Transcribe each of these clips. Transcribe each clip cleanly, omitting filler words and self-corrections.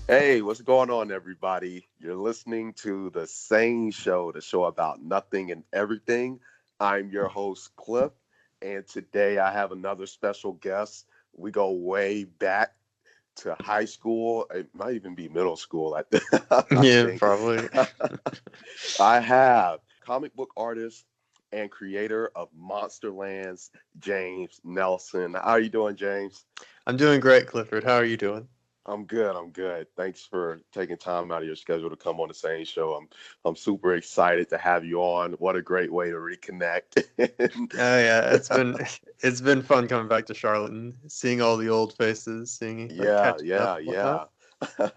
Hey, what's going on, everybody? You're listening to the SANE Show, the show about nothing and everything. I'm your host, Cliff, and today I have another special guest. We go way back to high school. It might even be middle school, I Yeah, think. probably. I have comic book artist and creator of Monsterlands, James Nelson. How are you doing, James? I'm doing great, Clifford. How are you doing? I'm good. I'm good. Thanks for taking time out of your schedule to come on the same show. I'm super excited to have you on. What a great way to reconnect. Oh yeah, it's been fun coming back to Charlotte and seeing all the old faces, seeing like Yeah, catching up yeah, and whatnot. yeah.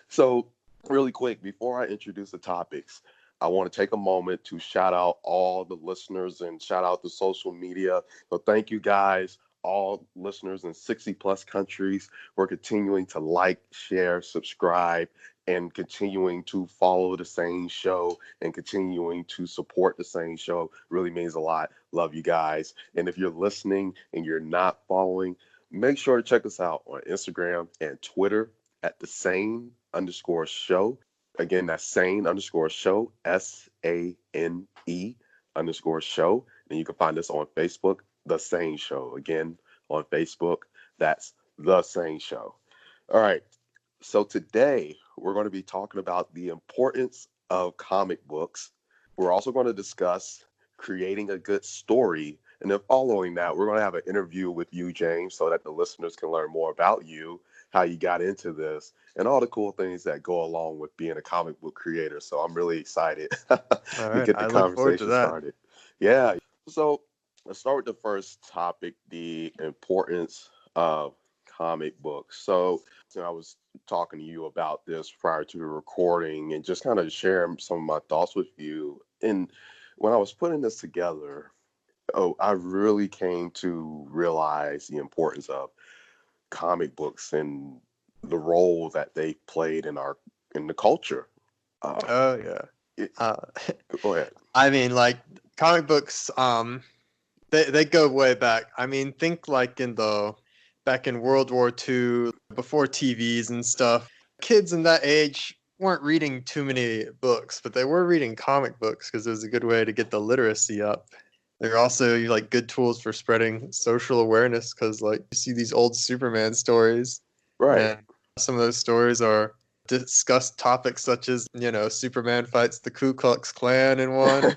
So, really quick, before I introduce the topics, I want to take a moment to shout out all the listeners and shout out the social media. So, thank you guys, all listeners in 60 plus countries, for continuing to like, share, subscribe, and continuing to follow the same show and continuing to support the same show. Really means a lot. Love you guys. And if you're listening and you're not following, make sure to check us out on Instagram and Twitter at the sane_show. Again, that's sane_show, SANE_show. And you can find us on Facebook, The Sane Show. Again, on Facebook, that's The Sane Show. All right. So today we're going to be talking about the importance of comic books. We're also going to discuss creating a good story. And then following that, we're going to have an interview with you, James, so that the listeners can learn more about you, how you got into this, and all the cool things that go along with being a comic book creator. So I'm really excited All to right, get the I look forward to conversation that. started. Yeah. So let's start with the first topic, the importance of comic books. So I was talking to you about this prior to the recording and just kind of sharing some of my thoughts with you. And when I was putting this together, I really came to realize the importance of comic books and the role that they played in the culture. Uh, Oh yeah. it, Uh, Go ahead. I mean, like comic books. They go way back. I mean, think like in the back in World War II, before TVs and stuff. Kids in that age weren't reading too many books, but they were reading comic books because it was a good way to get the literacy up. They're also like good tools for spreading social awareness because like you see these old Superman stories, Right. and some of those stories are discuss topics such as Superman fights the Ku Klux Klan in one.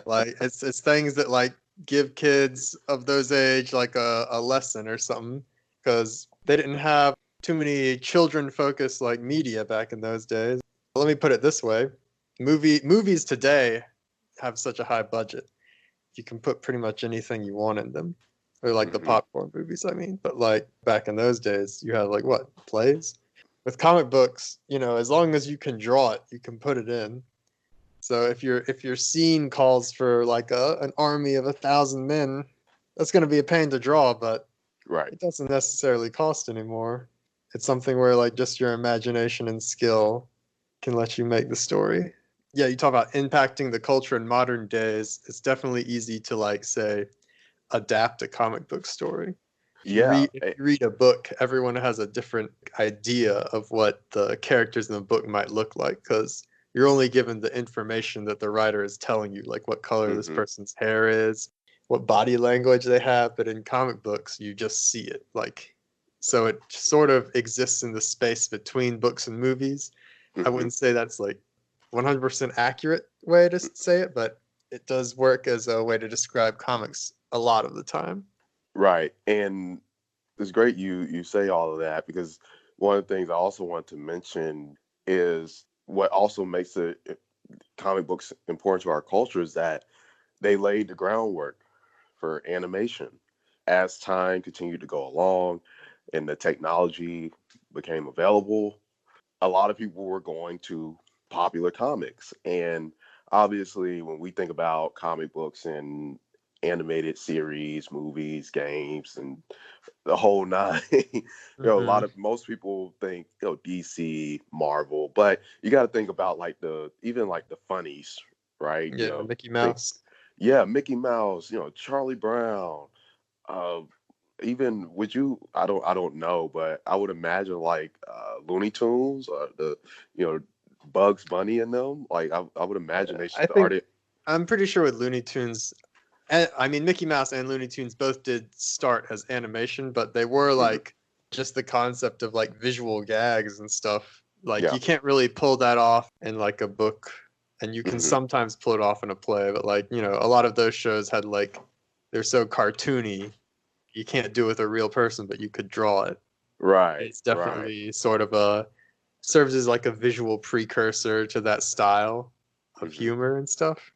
Like it's things that like give kids of those age like a lesson or something because they didn't have too many children focused like media back in those days. Let me put it this way. Movies today have such a high budget. You can put pretty much anything you want in them. Or like the Hmm. popcorn movies, I mean. But like back in those days, you had like what, plays? With comic books, as long as you can draw it, you can put it in. So if your scene calls for like an army of 1,000 men, that's going to be a pain to draw, but Right. it doesn't necessarily cost anymore. It's something where like just your imagination and skill can let you make the story. Yeah, you talk about impacting the culture in modern days. It's definitely easy to like say adapt a comic book story. If you Yeah. read if you read a book, everyone has a different idea of what the characters in the book might look like because you're only given the information that the writer is telling you, like what color this Hmm. person's hair is, what body language they have. But in comic books, you just see it. Like, so it sort of exists in the space between books and movies. I Hmm. wouldn't say that's like 100% accurate way to say it, but it does work as a way to describe comics a lot of the time. Right. And it's great you say all of that because one of the things I also want to mention is what also makes comic books important to our culture is that they laid the groundwork for animation. As time continued to go along and the technology became available, a lot of people were going to popular comics. And obviously, when we think about comic books and animated series, movies, games, and the whole nine, Hmm. most people think, DC, Marvel, but you got to think about like even like the funnies, right? Yeah, Mickey Think, Mouse. yeah, Mickey Mouse, Charlie Brown, uh, even would you? I don't know, but I would imagine like Looney Tunes or the you know Bugs Bunny in them. Like I would imagine they I think started. I'm pretty sure with Looney Tunes, and I mean Mickey Mouse and Looney Tunes both did start as animation, but they were Mhm. like just the concept of like visual gags and stuff. Like Yeah. you can't really pull that off in like a book, and you can Hmm. sometimes pull it off in a play, but like, a lot of those shows had like they're so cartoony, you can't do it with a real person, but you could draw it. Right. It's Right. definitely sort of a serves as like a visual precursor to that style of Hmm. humor and stuff.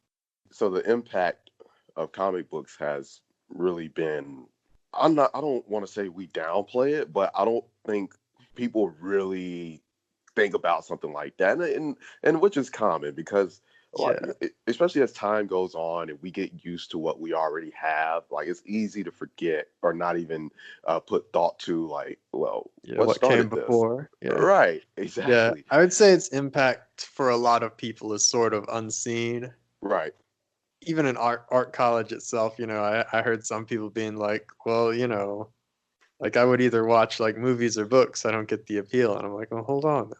So the impact of comic books has really been. I'm not. I don't want to say we downplay it, but I don't think people really think about something like that, and which is common because like Yeah. especially as time goes on and we get used to what we already have, like it's easy to forget or not even put thought to like, well, Yeah, what what came started this? before. Yeah. Right, Yeah. exactly. I would say its impact for a lot of people is sort of unseen. Right. Even in art college itself, I heard some people being like, well, like I would either watch like movies or books. I don't get the appeal. And I'm like, well, hold on.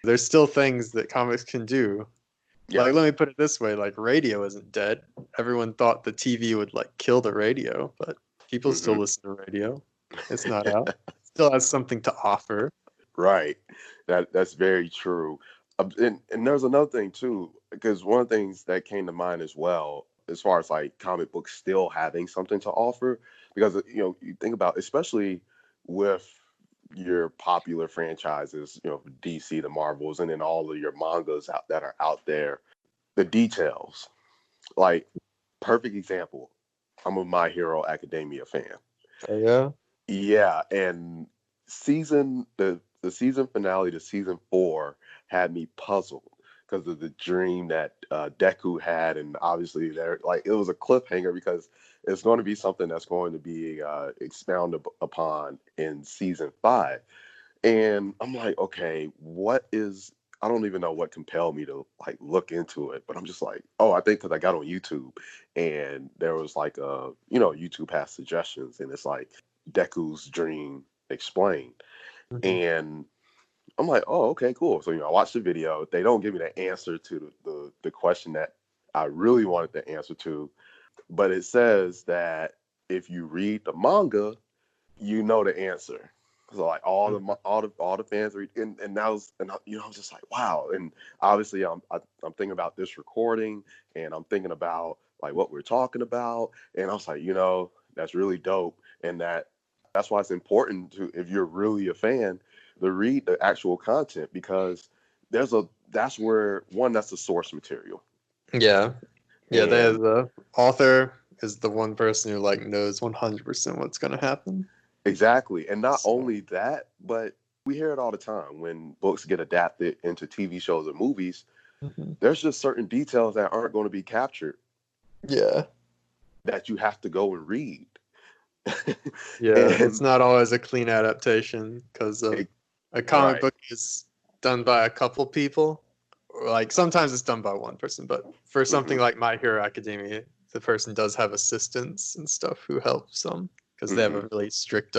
There's still things that comics can do. Yeah. Like, let me put it this way, like radio isn't dead. Everyone thought the TV would like kill the radio, but people still Hmm. listen to radio. It's not out. It still has something to offer. Right. That's very true. And there's another thing too, because one of the things that came to mind as well, as far as like comic books still having something to offer, because you think about, especially with your popular franchises, DC, the Marvels, and then all of your mangas out that are out there, the details. Like, perfect example. I'm a My Hero Academia fan. Oh yeah. Yeah, and the season finale to season 4 had me puzzled because of the dream that Deku had, and obviously there like it was a cliffhanger because it's going to be something that's going to be expounded upon in season 5, and I'm like, okay, what is? I don't even know what compelled me to like look into it, but I'm just like, oh, I think because I got on YouTube and there was like YouTube has suggestions, and it's like Deku's dream explained, Mhm. and I'm like, oh, okay, cool. So I watched the video. They don't give me the answer to the question that I really wanted the answer to, but it says that if you read the manga, you know the answer. So like Mhm. all the fans read, and that was, and I was just like, wow. And obviously I'm thinking about this recording, and I'm thinking about like what we're talking about, and I was like, that's really dope, and that's why it's important to, if you're really a fan, to read the actual content, because that's where one, that's the source material, Yeah. Yeah, and the author is the one person who like knows 100% what's going to happen. exactly. And not So, only that, but we hear it all the time when books get adapted into TV shows or movies. mhm. There's just certain details that aren't going to be captured Yeah. that you have to go and read. Yeah, it's And not always a clean adaptation because it, a comic right. book is done by a couple people. Or like sometimes it's done by one person, but for something Hmm. like My Hero Academia, the person does have assistants and stuff who helps them because they have Hmm. a really strict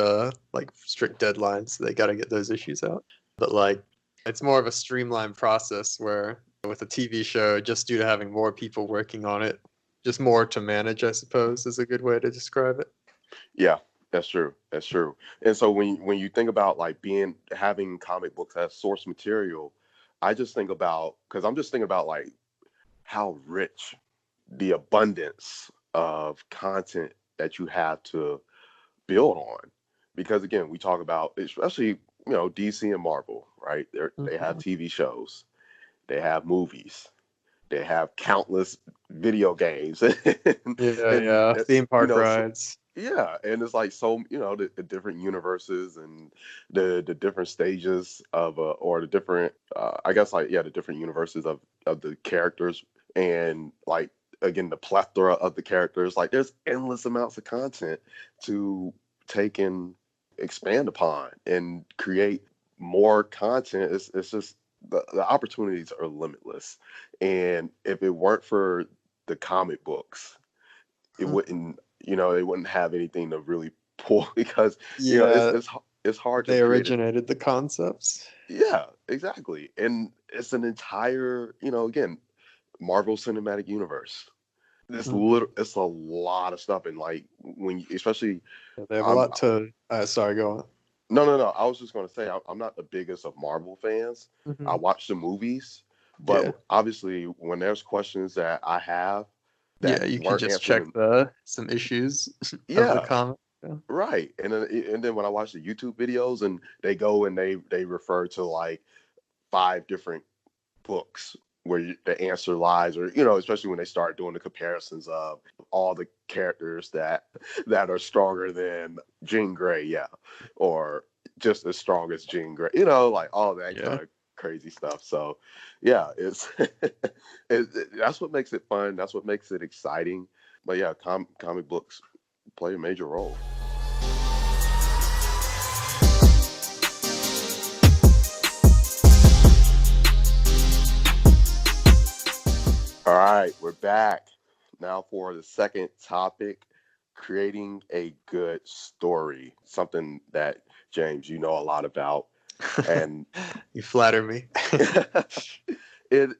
like strict deadlines, so they got to get those issues out. But like it's more of a streamlined process where with a TV show, just due to having more people working on it, just more to manage, I suppose, is a good way to describe it. Yeah, that's true. That's true. And so when you think about like having comic books as source material, I just think about, because I'm just thinking about like how rich the abundance of content that you have to build on. Because again, we talk about, especially DC and Marvel, right? They have Mhm. TV shows, they have movies, they have countless video games, Yeah, and yeah. Theme park so, rides. yeah, and it's like, so the different universes and the different stages of or the different I guess, like, yeah, the different universes of the characters, and like, again, the plethora of the characters. Like, there's endless amounts of content to take and expand upon and create more content. It's just the opportunities are limitless, and if it weren't for the comic books, it Mhm. wouldn't they wouldn't have anything to really pull because Yeah, it's hard to they create it. originated the concepts. Yeah, exactly, and it's an entire again Marvel Cinematic Universe. Hmm. It's a lot of stuff, and like when especially Yeah, they have a I'm lot to. Sorry, go no. I was just going to say I'm not the biggest of Marvel fans. on. I Hmm. watch the movies, but Yeah, obviously when there's questions that I have yeah, that you can weren't just answered check in, the some issues of the yeah, comic. Yeah. right. And then when I watch the YouTube videos and they go and they refer to like five different books where the answer lies, or especially when they start doing the comparisons of all the characters that are stronger than Jean Grey, yeah, or just as strong as Jean Grey, like all that Yeah. kind of crazy stuff. So yeah, it's that's what makes it fun, that's what makes it exciting. But yeah, comic books play a major role. All right, we're back now for the second topic, creating a good story. Something that, James, you know a lot about. And You flatter me. it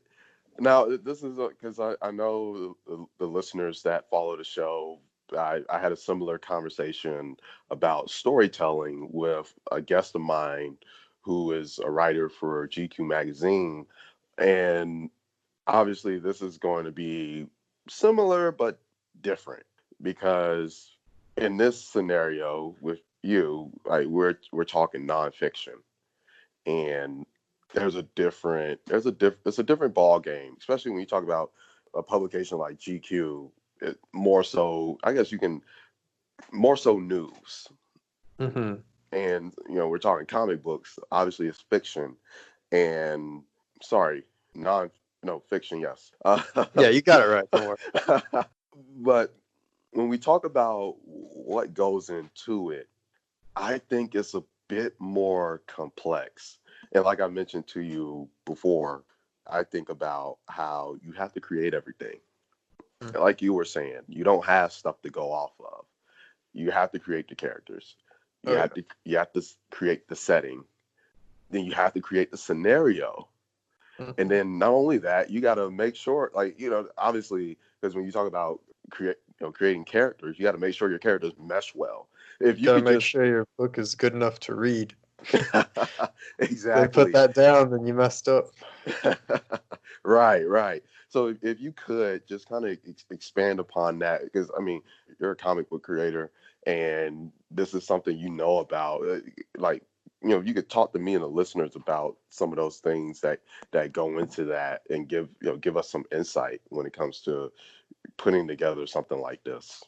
now this is because I know the listeners that follow the show. I had a similar conversation about storytelling with a guest of mine who is a writer for GQ magazine, and obviously this is going to be similar but different because in this scenario with you, like we're talking nonfiction, and it's a different ball game, especially when you talk about a publication like GQ. More so, I guess you can more so news, Hmm. and we're talking comic books. Obviously, it's fiction, and sorry, non no fiction, yes. Yeah, you got it right. Don't worry. But when we talk about what goes into it, I think it's a bit more complex. And like I mentioned to you before, I think about how you have to create everything. Like you were saying, you don't have stuff to go off of. You have to create the characters. Oh yeah. You have to create the setting. Then you have to create the scenario. And Hmm. then not only that, you got to make sure, like, obviously, because when you talk about creating characters, you got to make sure your characters mesh well. If You you gotta could make just sure your book is good enough to read. They put exactly. that down, then you messed up. Right, right. So if you could just kind of expand upon that, because I mean, you're a comic book creator, and this is something you know about. Like, you could talk to me and the listeners about some of those things that go into that, and give us some insight when it comes to putting together something like this.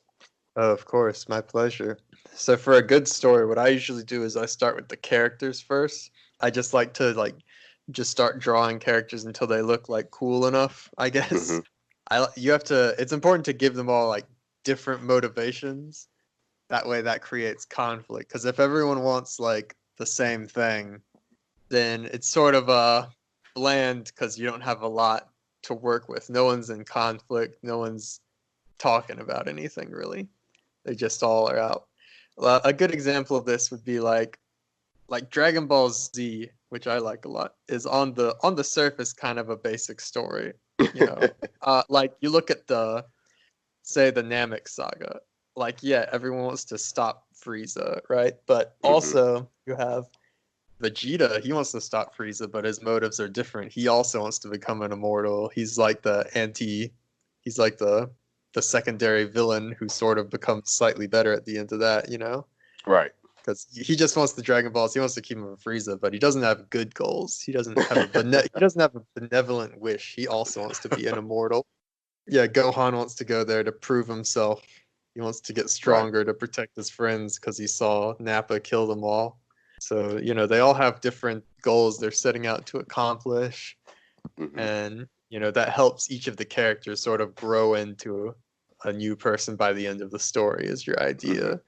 Oh, of course, my pleasure. So for a good story, what I usually do is I start with the characters first. I just like to just start drawing characters until they look like cool enough, I Hmm. guess. You have to it's important to give them all like different motivations. That way that creates conflict because if everyone wants like the same thing, then it's sort of bland because you don't have a lot to work with. No one's in conflict, no one's talking about anything really. They just all are out. A good example of this would be like Dragon Ball Z, which I like a lot, is on the surface kind of a basic story. You know, like you look at the say the Namek saga. Like yeah, everyone wants to stop Frieza, right? But Hmm. also you have Vegeta. He wants to stop Frieza, but his motives are different. He also wants to become an immortal. He's like the anti. He's like the secondary villain who sort of becomes slightly better at the end of that. You know, Right. because he just wants the Dragon Balls. He wants to keep him a Frieza, but he doesn't have good goals. He doesn't have a benevolent wish. He also wants to be an immortal. Yeah, Gohan wants to go there to prove himself. He wants to get Right. stronger to protect his friends because he saw Nappa kill them all. So, they all have different goals they're setting out to accomplish. Hmm. And, that helps each of the characters sort of grow into a new person by the end of the story, is your Hmm. idea.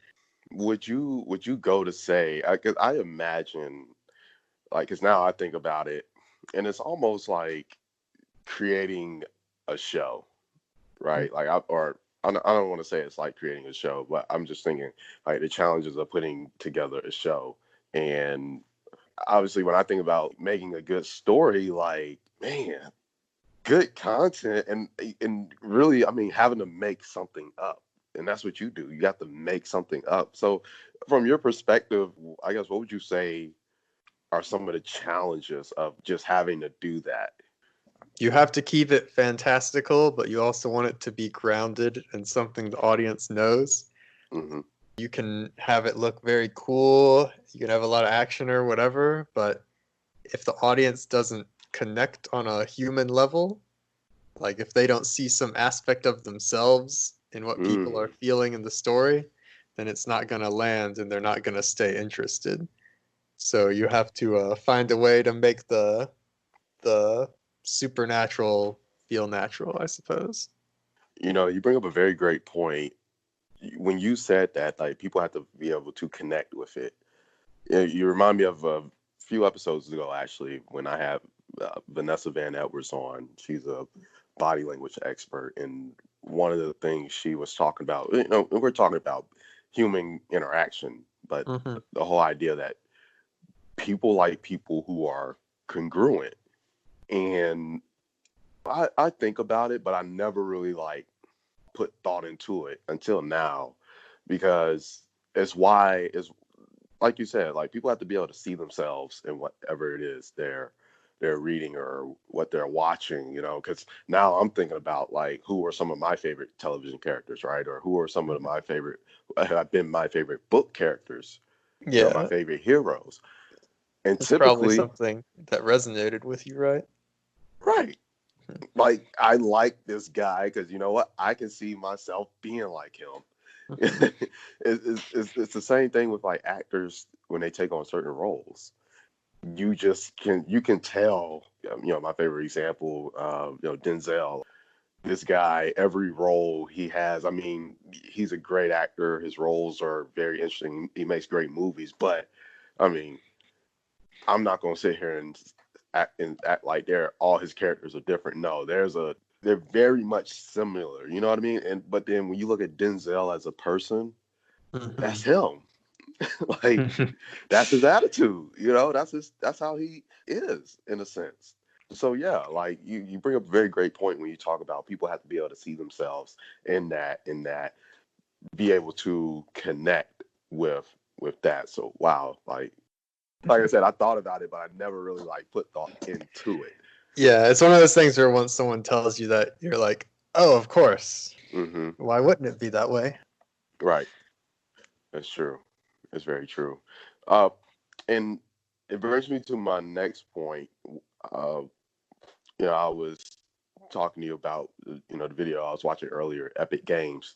Would you go to say? Because I imagine, like, because now I think about it, and it's almost like creating a show, right? Like, or I don't want to say it's like creating a show, but I'm just thinking like the challenges of putting together a show. And obviously, when I think about making a good story, like, man, good content and really, I mean, having to make something up. And that's what you do. You have to make something up. So, from your perspective, I guess, what would you say are some of the challenges of just having to do that? You have to keep it fantastical, but you also want it to be grounded in something the audience knows. Hmm. You can have it look very cool, you can have a lot of action or whatever, but if the audience doesn't connect on a human level, like if they don't see some aspect of themselves in what people are Mm. feeling in the story, then it's not going to land and they're not going to stay interested. So you have to find a way to make the supernatural feel natural, I suppose. You know, you bring up a very great point. When you said that, like, people have to be able to connect with it. You remind me of a few episodes ago, actually, when I had Vanessa Van Edwards on. She's a body language expert, and one of the things she was talking about, you know, we're talking about human interaction, but Hmm. the whole idea that people like people who are congruent. And I think about it, but I never really like put thought into it until now, because it's like you said, like people have to be able to see themselves in whatever it is they're reading or what they're watching, you know, because now I'm thinking about like who are some of my favorite television characters, right? Or who are some of my favorite have been my favorite book characters, you know, my Yeah, favorite heroes. And that's probably typically, something that resonated with you, right? right, like I like this guy because you know what? I can see myself being like him. Hmm. It's the same thing with like actors when they take on certain roles. You can tell. You know, my favorite example, you know, Denzel. This guy, every role he has, I mean, he's a great actor. His roles are very interesting. He makes great movies, but I mean, I'm not gonna sit here and act like they're all his characters are different. No, they're very much similar. You know what I mean? And but then when you look at Denzel as a person, that's Hmm. him. Like that's his attitude. You know, that's how he is in a sense. So yeah, like you bring up a very great point when you talk about people have to be able to see themselves in that be able to connect with that. So wow, like I said, I thought about it, but I never really like put thought into it. Yeah, it's one of those things where once someone tells you that, you're like, oh, of course. Hmm. Why wouldn't it be that way? Right. That's true. It's very true. Uh, and it brings me to my next point. Uh, I was talking to you about, the video I was watching earlier, Epic Games.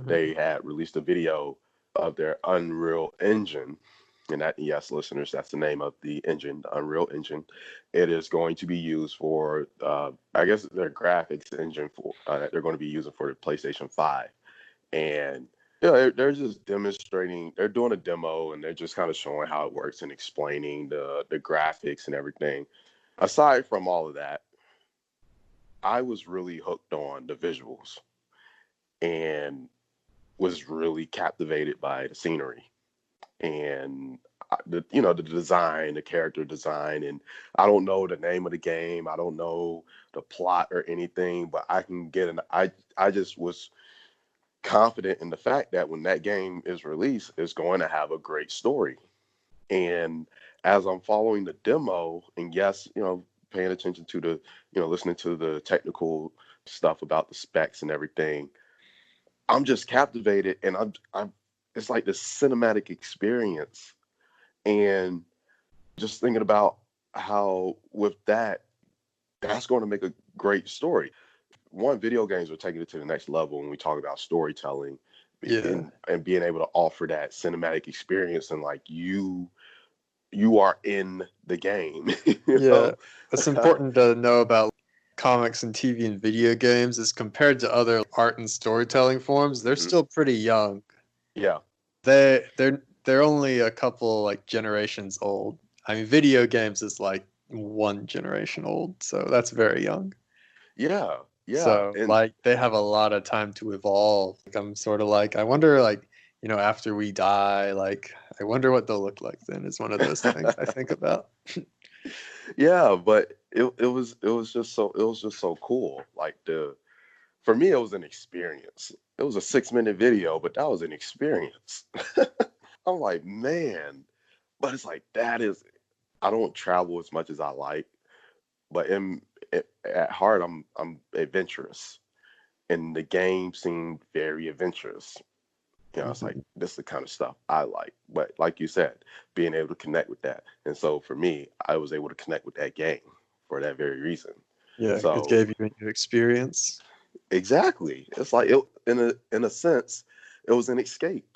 Mhm. They had released a video of their Unreal Engine. And that, yes, listeners, that's the name of the engine, the Unreal Engine. It is going to be used for, I guess, their graphics engine for that they're going to be using for the PlayStation 5. And they're just demonstrating. They're doing a demo, and they're just kind of showing how it works and explaining the graphics and everything. Aside from all of that, I was really hooked on the visuals and was really captivated by the scenery and the design, the character design. And I don't know the name of the game. I don't know the plot or anything, but I can get an. I just was confident in the fact that when that game is released, it's going to have a great story. And as I'm following the demo, and yes, paying attention to listening to the technical stuff about the specs and everything, I'm just captivated, and I'm it's like this cinematic experience, and just thinking about how with that's going to make a great story. One, video games are taking it to the next level when we talk about storytelling Yeah. and being able to offer that cinematic experience, and like you are in the game, you Yeah. know. It's important to know about comics and TV and video games as compared to other art and storytelling forms. They're Hmm. still pretty young. Yeah, They're only a couple like generations old. I mean, video games is like one generation old, so that's very young. yeah. Yeah, So and like they have a lot of time to evolve. Like, I'm sort of like, I wonder, like, after we die, like, I wonder what they'll look like then, is one of those things I think about. yeah, but it was just so cool. Like the for me, it was an experience. It was a 6 minute video, but that was an experience. I'm like, man, but it's like that is. I don't travel as much as I like, but at heart, I'm adventurous, and the game seemed very adventurous. It's like Mhm. this is the kind of stuff I like. But like you said, being able to connect with that, and so for me, I was able to connect with that game for that very reason. Yeah, it So gave you a new experience. exactly, it's like it in a sense, it was an escape,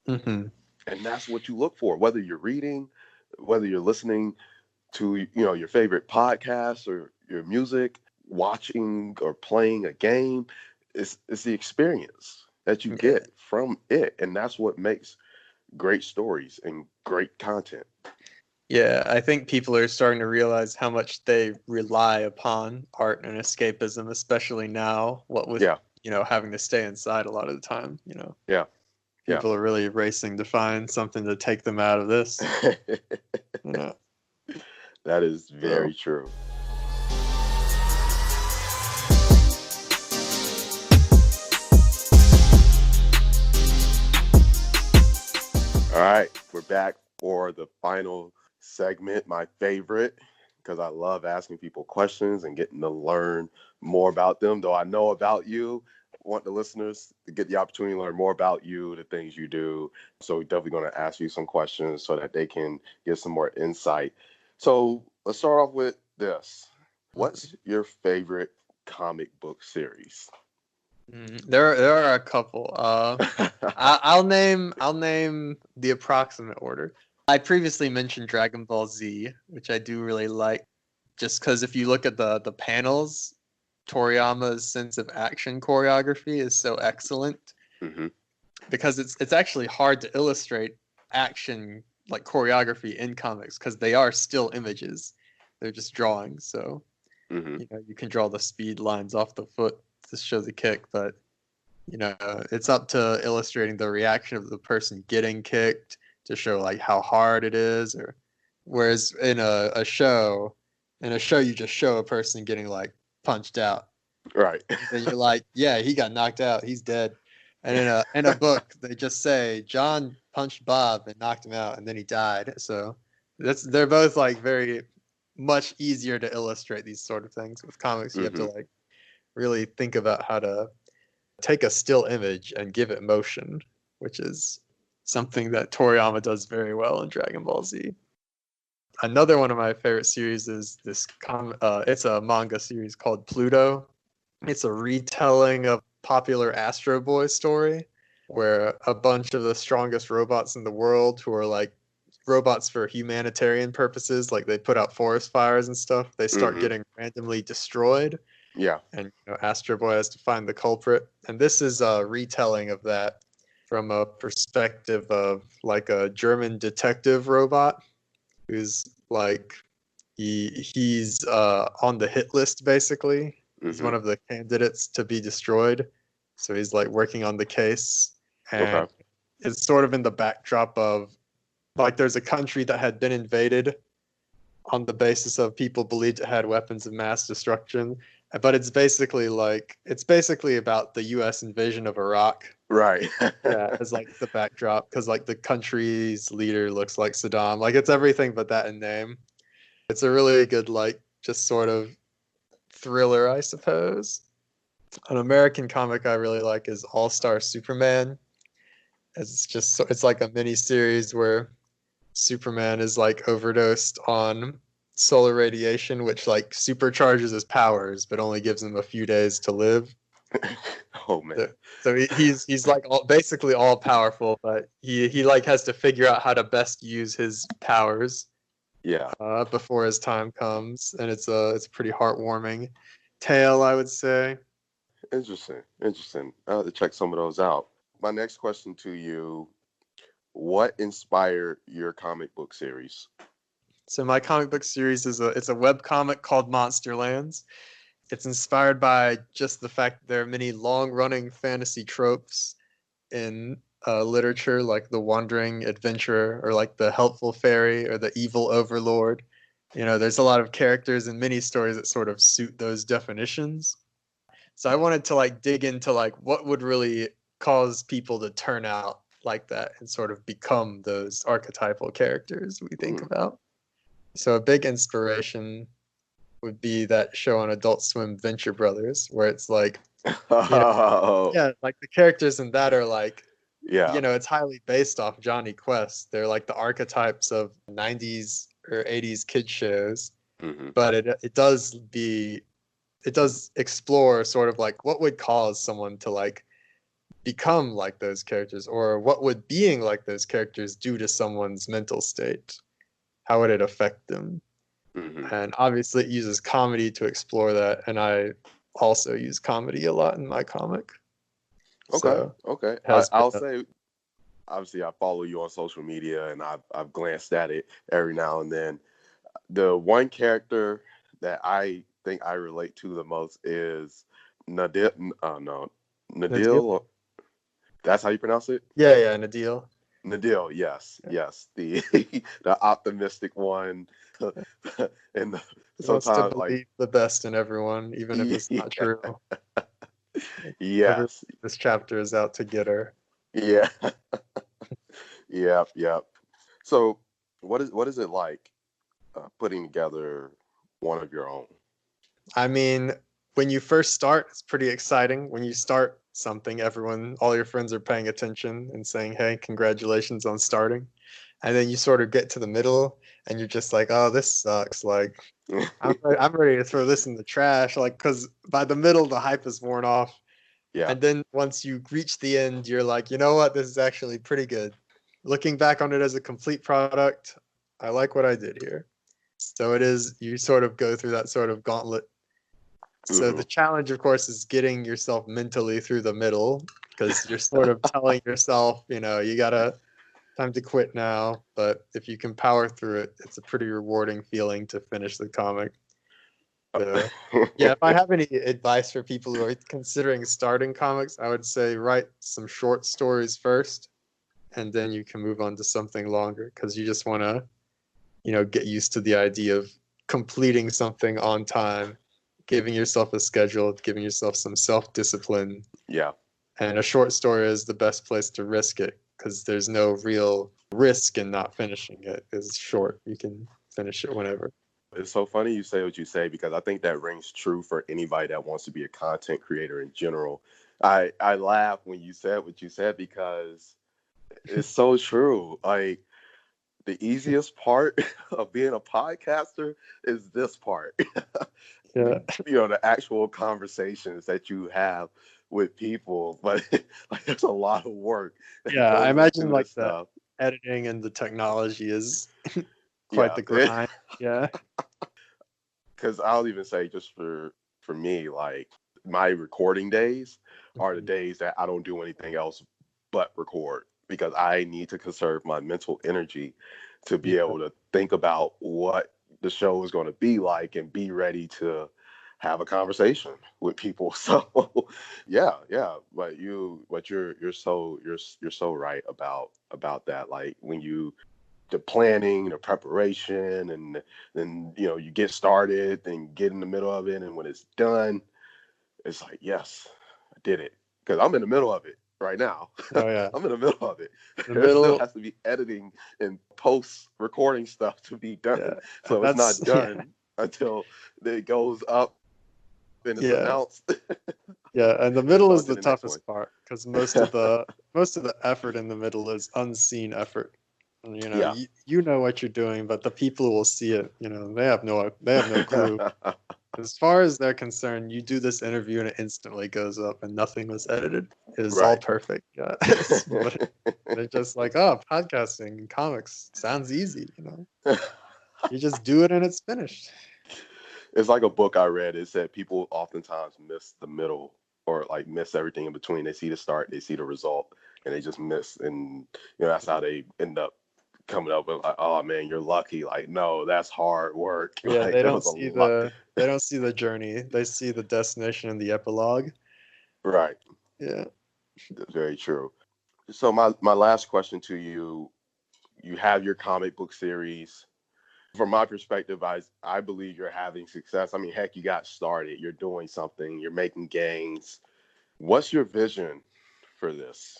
Hmm. and that's what you look for. Whether you're reading, whether you're listening to your favorite podcast or your music, watching or playing a game, it's the experience that you Yeah. get from it, and that's what makes great stories and great content. Yeah, I think people are starting to realize how much they rely upon art and escapism, especially now, what with, Yeah, having to stay inside a lot of the time. yeah, yeah. People are really racing to find something to take them out of this, you know. That is So, very true. All right, we're back for the final segment, my favorite, because I love asking people questions and getting to learn more about them. Though I know about you, I want the listeners to get the opportunity to learn more about you, the things you do. So we're definitely going to ask you some questions so that they can get some more insight. So let's start off with this. What's your favorite comic book series? there are a couple. I'll name the approximate order. I previously mentioned Dragon Ball Z, which I do really like, just because if you look at the panels, Toriyama's sense of action choreography is so excellent, Hmm. because it's actually hard to illustrate action like choreography in comics because they are still images. They're just drawings. So, Hmm. you can draw the speed lines off the foot to show the kick, but it's up to illustrating the reaction of the person getting kicked to show like how hard it is, or whereas in a show you just show a person getting like punched out, Right. then you're like, yeah, he got knocked out, he's dead. And in a book they just say John punched Bob and knocked him out and then he died. So they're both like very much easier to illustrate these sort of things. With comics you have to Hmm. like really think about how to take a still image and give it motion, which is something that Toriyama does very well in Dragon Ball Z. Another one of my favorite series is it's a manga series called Pluto. It's a retelling of popular Astro Boy story where a bunch of the strongest robots in the world, who are like robots for humanitarian purposes, like they put out forest fires and stuff, they start Hmm. getting randomly destroyed, Yeah. and Astro Boy has to find the culprit. And this is a retelling of that from a perspective of like a German detective robot who's like he's on the hit list basically. He's Hmm. one of the candidates to be destroyed. So he's like working on the case, and Okay. it's sort of in the backdrop of like there's a country that had been invaded on the basis of people believed it had weapons of mass destruction. But it's basically about the U.S. invasion of Iraq. Right. Yeah, as like the backdrop, because like the country's leader looks like Saddam. Like it's everything but that in name. It's a really good like just sort of thriller, I suppose. An American comic I really like is All Star Superman. It's like a mini series where Superman is like overdosed on solar radiation, which like supercharges his powers, but only gives him a few days to live. Oh man. So, so he's like basically all powerful, but he like has to figure out how to best use his powers Yeah. before his time comes, and it's a pretty heartwarming tale, I would say. Interesting. Interesting. I'll have to check some of those out. My next question to you: what inspired your comic book series? So my comic book series is it's a web comic called Monsterlands. It's inspired by just the fact that there are many long-running fantasy tropes in literature, like the wandering adventurer, or like the helpful fairy, or the evil overlord. There's a lot of characters in many stories that sort of suit those definitions. So I wanted to like dig into like what would really cause people to turn out like that and sort of become those archetypal characters we think Mm. about. So a big inspiration would be that show on Adult Swim, Venture Brothers, where it's like, you know, Oh, yeah, like the characters in that are like, yeah. it's highly based off Johnny Quest. They're like the archetypes of 90s or 80s kid shows, Hmm. but it does explore sort of like what would cause someone to like become like those characters, or what would being like those characters do to someone's mental state? How would it affect them? Hmm. And obviously it uses comedy to explore that, and I also use comedy a lot in my comic. Okay. So Okay. it has been I'll say, obviously, I follow you on social media, and I've glanced at it every now and then. The one character that I think I relate to the most is Nadil. No, Nadeal. Nadil. That's how you pronounce it. Yeah, yeah, Nadeal. Nadil. Yes, Yeah. yes. The the optimistic one, and He wants to sometimes like believe the best in everyone, even if it's not yeah, true. Like, everyone yes, in this chapter is out to get her. yeah, yep. So, what is it like putting together one of your own? I mean, when you first start, it's pretty exciting. When you start something, all your friends are paying attention and saying, "Hey, congratulations on starting." And then you sort of get to the middle, and you're just like, "Oh, this sucks." Like, I'm ready to throw this in the trash. Like, because by the middle, the hype is worn off. Yeah. And then once you reach the end, you're like, you know what? This is actually pretty good. Looking back on it as a complete product, I like what I did here. So it is, you sort of go through that sort of gauntlet. So Hmm. the challenge, of course, is getting yourself mentally through the middle, because you're sort of telling yourself, you gotta time to quit now. But if you can power through it, it's a pretty rewarding feeling to finish the comic. So, yeah, if I have any advice for people who are considering starting comics, I would say write some short stories first, and then you can move on to something longer, because you just want to, get used to the idea of completing something on time, giving yourself a schedule, giving yourself some self-discipline. Yeah. And a short story is the best place to risk it, because there's no real risk in not finishing it. It's short. You can finish it whenever. It's so funny you say what you say because I think that rings true for anybody that wants to be a content creator in general. I laugh when you said what you said because it's so true. Like the easiest part of being a podcaster is this part. Yeah. The actual conversations that you have with people, but like there's a lot of work that Yeah, I goes imagine into like this the stuff. editing and the technology is quite Yeah. the grind. Yeah. Because I'll even say just for me, like my recording days are the Mhm. days that I don't do anything else but record because I need to conserve my mental energy to be Yeah. able to think about what the show is going to be like and be ready to have a conversation with people. So yeah, you're so right about that. Like when you the planning, the preparation, and then you get started, then get in the middle of it, and when it's done, it's like yes, I did it because I'm in the middle of it right now. Oh yeah. I'm in the middle of it. The There still middle. has to be editing and post recording stuff to be done, Yeah. And so it's that's not yeah. done until it goes up and it's Yeah. announced. Yeah. And the And it's middle on is to the the next one. toughest part, because most of the effort in the middle is unseen effort. And, Yeah. you know what you're doing, but the people who will see it, they have no clue. As far as they're concerned, you do this interview and it instantly goes up and nothing was edited. It is all Right. perfect. Yeah. But they're just like, oh, podcasting and comics sounds easy. You just do it and it's finished. It's like a book I read. It said people oftentimes miss the middle or like miss everything in between. They see the start, they see the result, and they just miss. And that's how they end up coming up with like, oh man, you're lucky. Like, no, that's hard work. Yeah, Like, they that don't was a see lot. the journey. They see the destination and the epilogue. Right. Yeah. That's very true. So my last question to you, you have your comic book series. From my perspective, I believe you're having success. I mean, heck, you got started. You're doing something. You're making gains. What's your vision for this?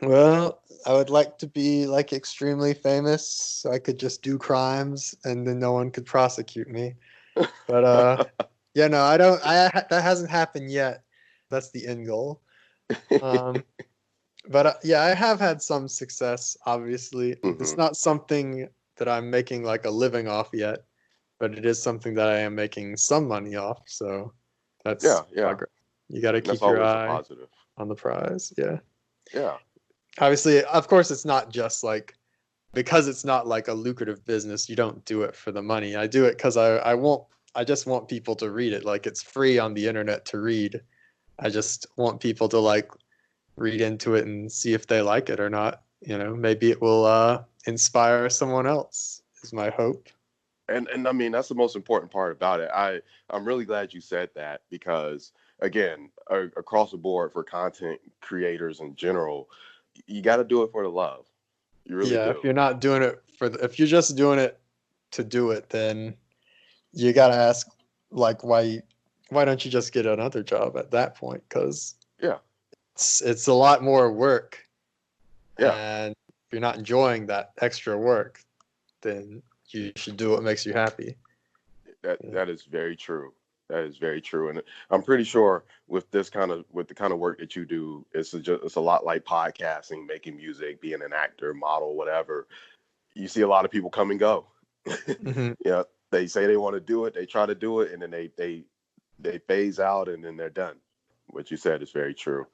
Well, I would like to be like extremely famous so I could just do crimes and then no one could prosecute me. But yeah, no, I don't that hasn't happened yet. That's the end goal. Um but yeah, I have had some success obviously. It's Hmm. not something that I'm making like a living off yet, but it is something that I am making some money off, so that's Yeah, yeah. progress. You got to That's keep your always a eye positive. on the prize. Yeah. Yeah. Obviously, of course, it's not just like because it's not like a lucrative business, you don't do it for the money. I do it because I just want people to read it. Like it's free on the internet to read. I just want people to like read into it and see if they like it or not. You know, maybe it will inspire someone else, is my hope. And I mean, that's the most important part about it. I'm really glad you said that because again, across the board for content creators in general, you got to do it for the love. You really Yeah, if do. you're not doing it if you're just doing it to do it, then you got to ask like why don't you just get another job at that point? Because Yeah. it's a lot more work, Yeah. and if you're not enjoying that extra work, then you should do what makes you happy. Yeah. That is very true. That is very true, and I'm pretty sure with the kind of work that you do, it's a lot like podcasting, making music, being an actor, model, whatever. You see a lot of people come and go. Hmm. Yeah, they say they want to do it, they try to do it, and then they phase out, and then they're done. What you said is very true.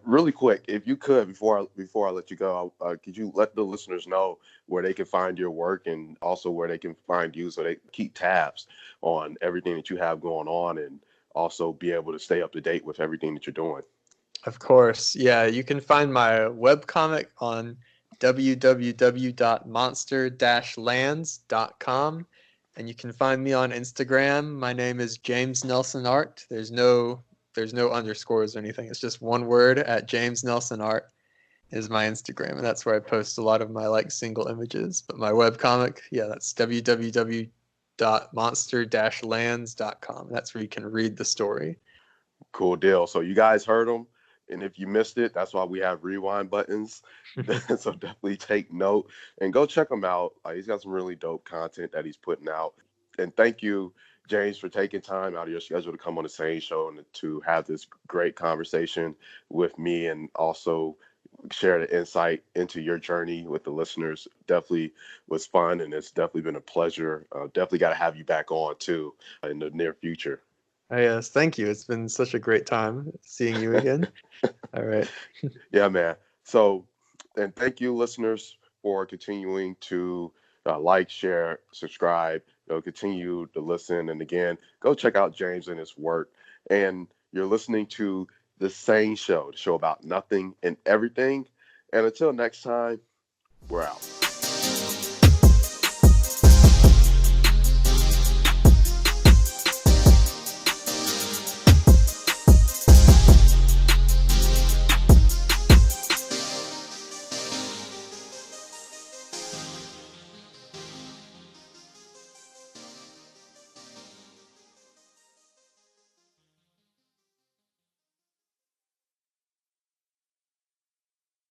Really quick, if you could, before I let you go, could you let the listeners know where they can find your work and also where they can find you, so they keep tabs on everything that you have going on, and also be able to stay up to date with everything that you're doing. Of course. Yeah, you can find my webcomic on www.monster-lands.com. And you can find me on Instagram. My name is James Nelson Art. There's no underscores or anything. It's just one word at James Nelson Art is my Instagram. And that's where I post a lot of my like single images. But my webcomic, yeah, that's www.monster-lands.com. That's where you can read the story. Cool deal. So you guys heard them. And if you missed it, that's why we have rewind buttons. So definitely take note and go check him out. He's got some really dope content that he's putting out. And thank you, James, for taking time out of your schedule to come on the SANE Show and to have this great conversation with me, and also share the insight into your journey with the listeners. Definitely was fun, and it's definitely been a pleasure. Definitely got to have you back on too in the near future. Yes, thank you. It's been such a great time seeing you again. All right. Yeah, man. So, and thank you, listeners, for continuing to like, share, subscribe. Continue to listen. And again, go check out James and his work. And you're listening to the SANE Show, the show about nothing and everything. And until next time, we're out.